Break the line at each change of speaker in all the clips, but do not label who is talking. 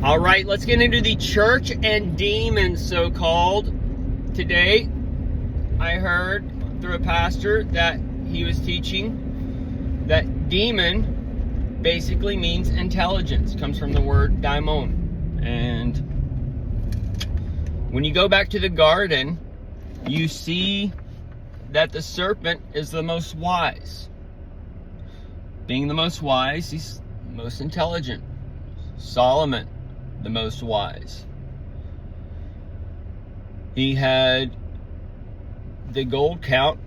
All right, let's get into the church and demons, so-called. Today, I heard through a pastor that he was teaching that demon basically means intelligence. Comes from the word daimon. And when you go back to the garden, you see that the serpent is the most wise. Being the most wise, he's the most intelligent. Solomon, the most wise. He had the gold count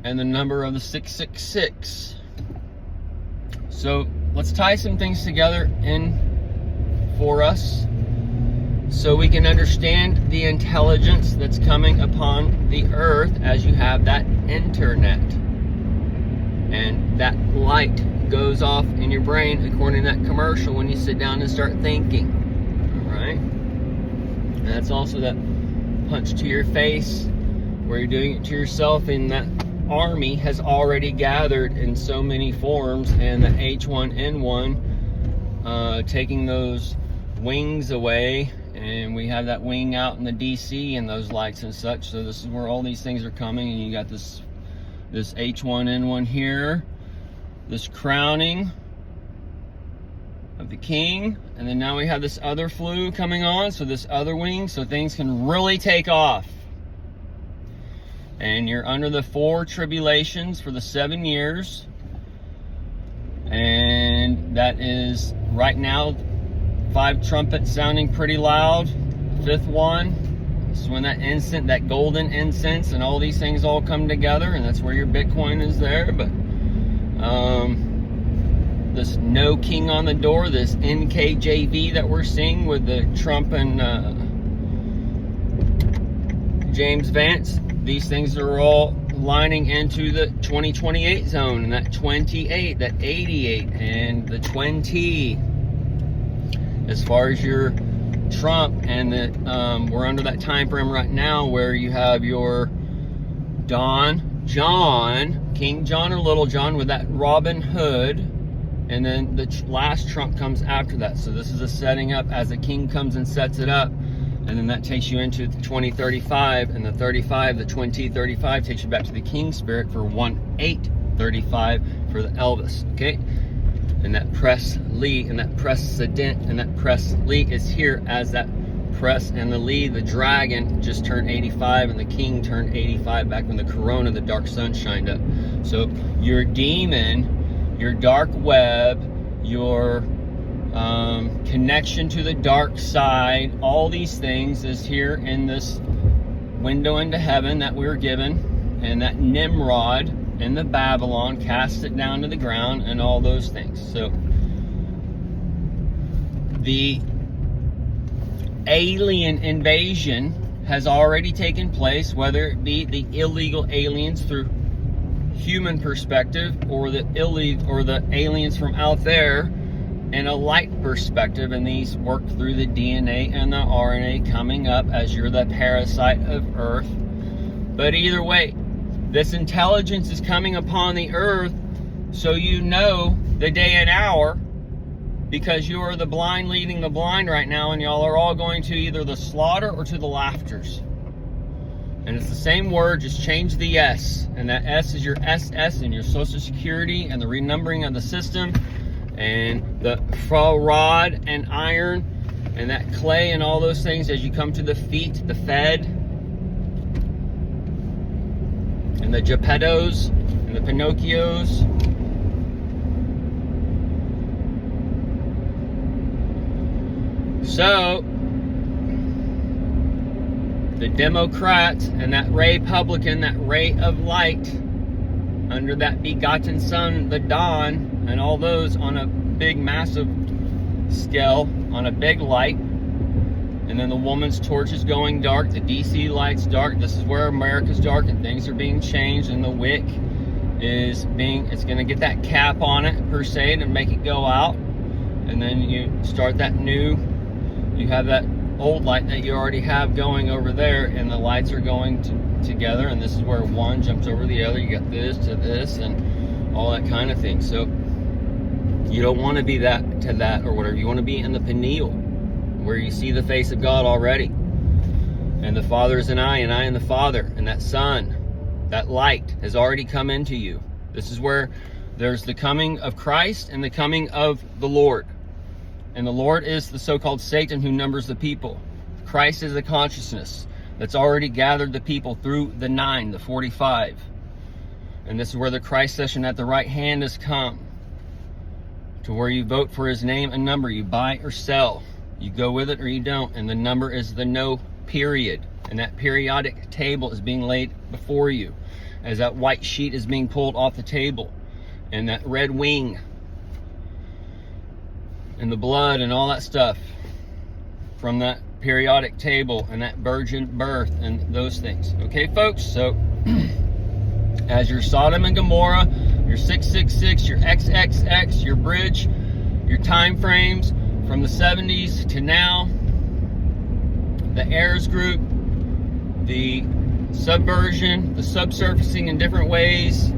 and the number of the 666. So let's tie some things together for us so we can understand the intelligence that's coming upon the earth as you have that internet. And that light goes off in your brain according to that commercial when you sit down and start thinking. Alright? And that's also that punch to your face where you're doing it to yourself, and that army has already gathered in so many forms, and the H1N1 taking those wings away, and we have that wing out in the DC and those lights and such. So this is where all these things are coming, and you got this H1N1 here, this crowning of the king, and then now we have this other flu coming on, so this other wing, so things can really take off. And you're under the 4 tribulations for the 7 years, and that is right now 5 trumpets sounding pretty loud. 5th one, this is when that incense, that golden incense, and all these things all come together, and that's where your Bitcoin is there. But this no king on the door, this NKJV that we're seeing with the Trump and James Vance, these things are all lining into the 2028 zone, and that 28, that 88, and the 20. As far as your Trump, and that we're under that time frame right now where you have your Don John, King John or Little John with that Robin Hood, and then the last Trump comes after that. So this is a setting up as the king comes and sets it up, and then that takes you into the 2035, and the 35, the 2035 takes you back to the king spirit for 1835 for the Elvis, okay? And that Presley, and that precedent, and that Presley is here as that press and the Lee, the dragon, just turned 85, and the king turned 85 back when the corona, the dark sun, shined up. So your demon, your dark web, your connection to the dark side, all these things is here in this window into heaven that we were given, and that Nimrod and the Babylon cast it down to the ground, and all those things. So the alien invasion has already taken place, whether it be the illegal aliens through human perspective, or the aliens from out there in a light perspective, and these work through the DNA and the RNA coming up as you're the parasite of Earth. But either way, this intelligence is coming upon the earth, so you know the day and hour, because you are the blind leading the blind right now, and y'all are all going to either the slaughter or to the laughters. And it's the same word, just change the S, and that S is your SS and your Social Security and the renumbering of the system, and the fraud and iron and that clay and all those things as you come to the feet, the Fed, and the Geppettos, and the Pinocchios. So, the Democrats and that Republican, that ray of light, under that begotten Son, the dawn, and all those on a big, massive scale, on a big light. And then the woman's torch is going dark, the DC light's dark. This is where America's dark, and things are being changed, and the wick is it's gonna get that cap on it, per se, and make it go out. And then you start that new, you have that old light that you already have going over there, and the lights are going together, and this is where one jumps over the other. You got this to this, and all that kind of thing. So you don't want to be that to that or whatever. You want to be in the pineal. where you see the face of God already. And the Father is in I, and I in the Father. And that Son, that light, has already come into you. This is where there's the coming of Christ and the coming of the Lord. And the Lord is the so-called Satan who numbers the people. Christ is the consciousness that's already gathered the people through the 9, the 45. And this is where the Christ session at the right hand has come. To where you vote for his name and number. You buy or sell. You go with it or you don't. And the number is the no period. And that periodic table is being laid before you. As that white sheet is being pulled off the table. And that red wing. And the blood and all that stuff. From that periodic table and that virgin birth and those things. Okay, folks? So, as your Sodom and Gomorrah, your 666, your XXX, your bridge, your time frames from the 70s to now, the heirs group, the subversion, the subsurfacing in different ways,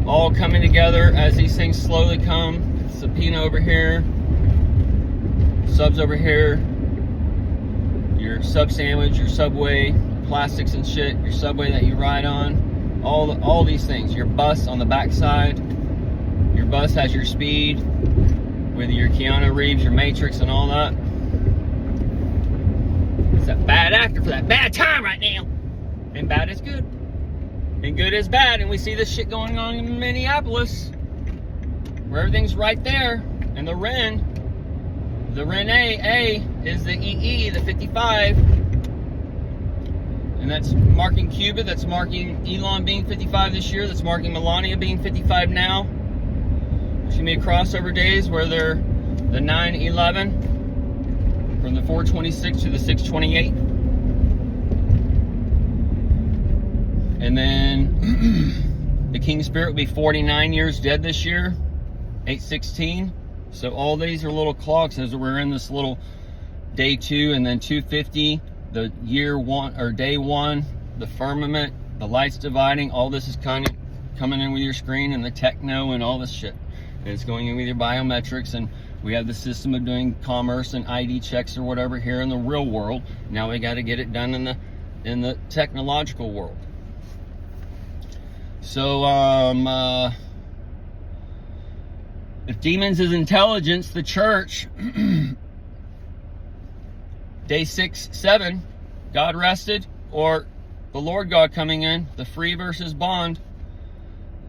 all coming together as these things slowly come. Subpoena over here, subs over here, your sub sandwich, your Subway, plastics and shit, your Subway that you ride on, all these things. Your bus on the backside, your bus has your speed with your Keanu Reeves, your Matrix, and all that. It's that bad actor for that bad time right now. And bad is good, and good is bad. And we see this shit going on in Minneapolis, where everything's right there, and the Ren A is the EE, the 55. And that's marking Cuba, that's marking Elon being 55 this year, that's marking Melania being 55 now. There's going to be a crossover days where they're the 9/11, from the 4/26 to the 6/28. And then the King Spirit will be 49 years dead this year, 8/16. So all these are little clocks as we're in this little day 2 and then 250, the year 1 or day 1, the firmament, the lights dividing. All this is kind of coming in with your screen and the techno and all this shit. And it's going in with your biometrics, and we have the system of doing commerce and ID checks or whatever here in the real world. Now we got to get it done in the technological world. So if demons is intelligence, the church, day 6, 7, God rested, or the Lord God coming in, the free versus bond.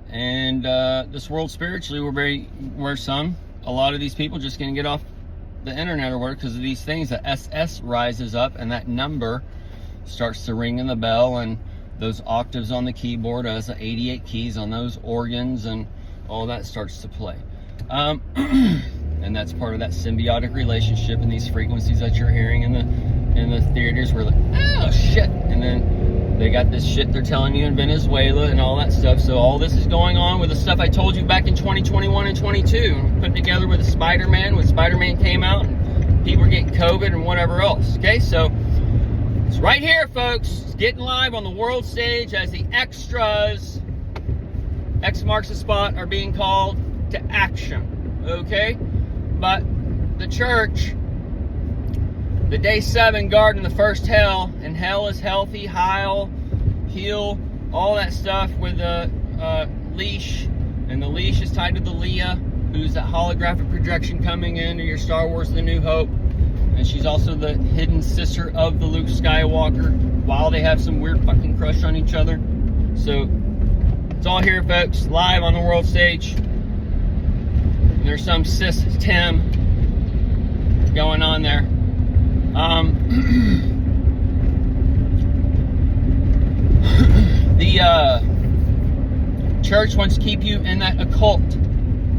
And this world spiritually, a lot of these people just gonna get off the internet or whatever because of these things. The SS rises up and that number starts to ring in the bell, and those octaves on the keyboard as the 88 keys on those organs and all that starts to play. And that's part of that symbiotic relationship and these frequencies that you're hearing in the theaters where like, oh shit, and then they got this shit they're telling you in Venezuela and all that stuff. So all this is going on with the stuff I told you back in 2021 and 22, putting together with the Spider-Man when Spider-Man came out and people were getting COVID and whatever else. Okay, so it's right here, folks. It's getting live on the world stage as the extras, X marks the spot, are being called to action. Okay, but the church, the day 7 garden, the first hell, and hell is healthy, heal, all that stuff with a leash, and the leash is tied to the Leah, who's that holographic projection coming into your Star Wars The New Hope, and she's also the hidden sister of the Luke Skywalker, while they have some weird fucking crush on each other. So it's all here, folks, live on the world stage. And there's some cis Tim going on there. The church wants to keep you in that occult,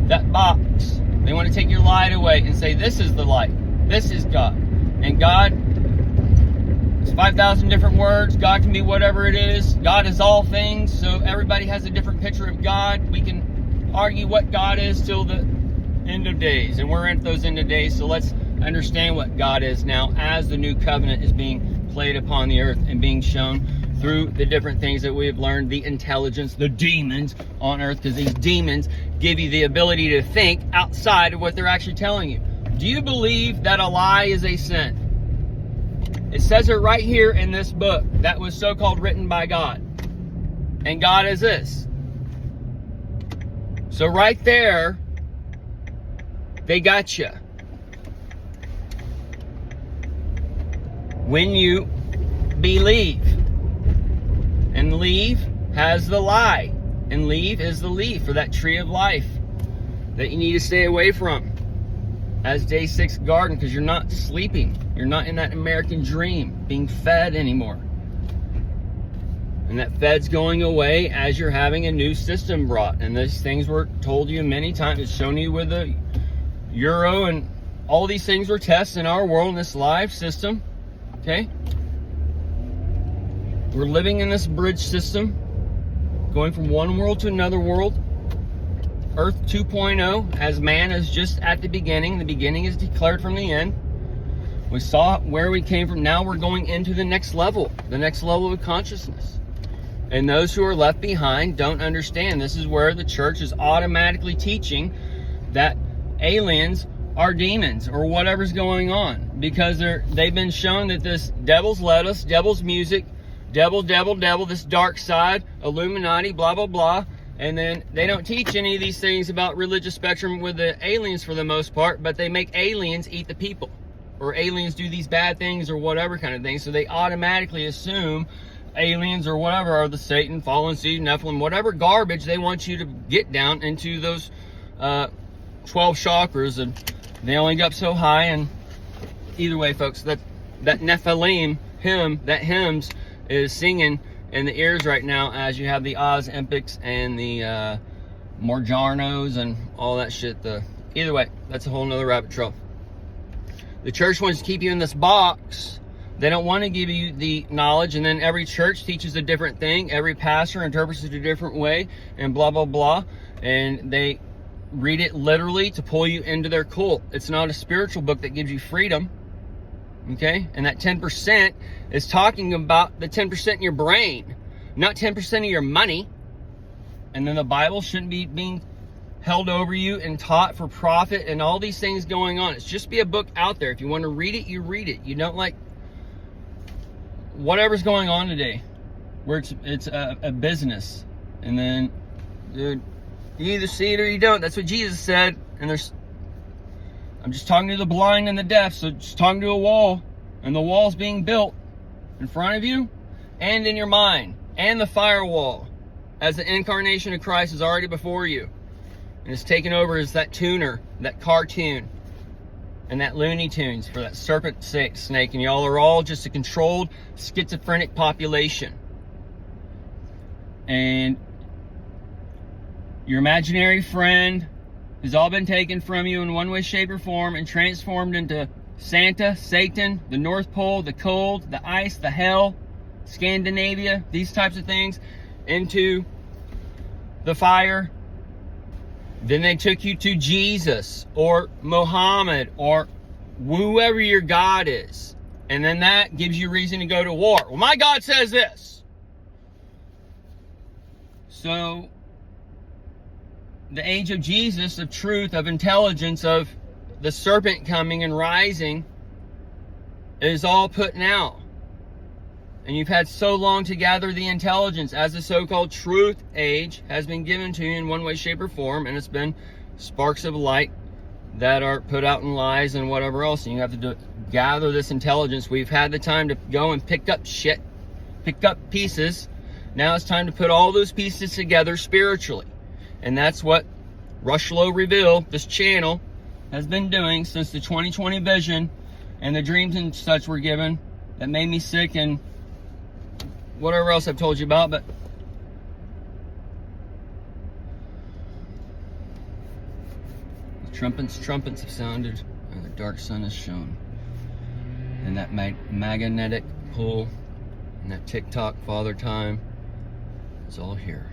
that box. They want to take your light away and say, this is the light. This is God. And God is 5,000 different words. God can be whatever it is. God is all things. So everybody has a different picture of God. We can argue what God is till the end of days. And we're at those end of days. So let's understand what God is now as the new covenant is being played upon the earth and being shown through the different things that we have learned, the intelligence, the demons on earth, because these demons give you the ability to think outside of what they're actually telling you. Do you believe that a lie is a sin? It says it right here in this book that was so-called written by God. And God is this. So right there, they got you. When you believe. And leave has the lie. And leave is the leaf for that tree of life that you need to stay away from as day 6 garden, because you're not sleeping. You're not in that American dream being fed anymore. And that fed's going away as you're having a new system brought. And these things were told you many times. It's shown you with the euro, and all these things were tests in our world, in this live system. Okay? We're living in this bridge system, going from one world to another world. Earth 2.0, as man is just at the beginning. The beginning is declared from the end. We saw where we came from. Now we're going into the next level of consciousness. And those who are left behind don't understand. This is where the church is automatically teaching that aliens are demons or whatever's going on, because they've been shown that this devil's lettuce, devil's music, devil, this dark side, Illuminati, blah, blah, blah. And then they don't teach any of these things about religious spectrum with the aliens for the most part, but they make aliens eat the people, or aliens do these bad things or whatever kind of thing. So they automatically assume aliens or whatever are the Satan, fallen seed, Nephilim, whatever garbage they want you to get down into those 12 chakras, and they only go up so high. And either way, folks, that Nephilim hymn, that hymns is singing in the ears right now as you have the Ozempics and the Morgianos and all that shit. Either way, that's a whole nother rabbit trail. The church wants to keep you in this box. They don't want to give you the knowledge, and then every church teaches a different thing. Every pastor interprets it a different way, and blah, blah, blah. And they read it literally to pull you into their cult. It's not a spiritual book that gives you freedom. Okay? And that 10% is talking about the 10% in your brain, not 10% of your money. And then the Bible shouldn't be being held over you and taught for profit and all these things going on. It's just be a book out there. If you want to read it, you read it. You don't like whatever's going on today, where it's a business. And then, dude, you either see it or you don't. That's what Jesus said. And I'm just talking to the blind and the deaf, so just talking to a wall, and the wall's being built in front of you and in your mind, and the firewall, as the incarnation of Christ is already before you, and it's taken over as that tuner, that cartoon, and that Looney Tunes for that serpent snake, and y'all are all just a controlled schizophrenic population. And your imaginary friend has all been taken from you in one way, shape, or form and transformed into Santa, Satan, the North Pole, the cold, the ice, the hell, Scandinavia, these types of things, into the fire. Then they took you to Jesus or Muhammad or whoever your God is. And then that gives you reason to go to war. Well, my God says this. So the age of Jesus, of truth, of intelligence, of the serpent coming and rising is all put now. And you've had so long to gather the intelligence as the so-called truth age has been given to you in one way, shape, or form. And it's been sparks of light that are put out in lies and whatever else. And you have to gather this intelligence. We've had the time to go and pick up shit, pick up pieces. Now it's time to put all those pieces together spiritually. And that's what Rushlow Reveal, this channel, has been doing since the 2020 vision and the dreams and such were given that made me sick and whatever else I've told you about. But the trumpets have sounded and the dark sun has shone. And that magnetic pull and that tick-tock father time is all here.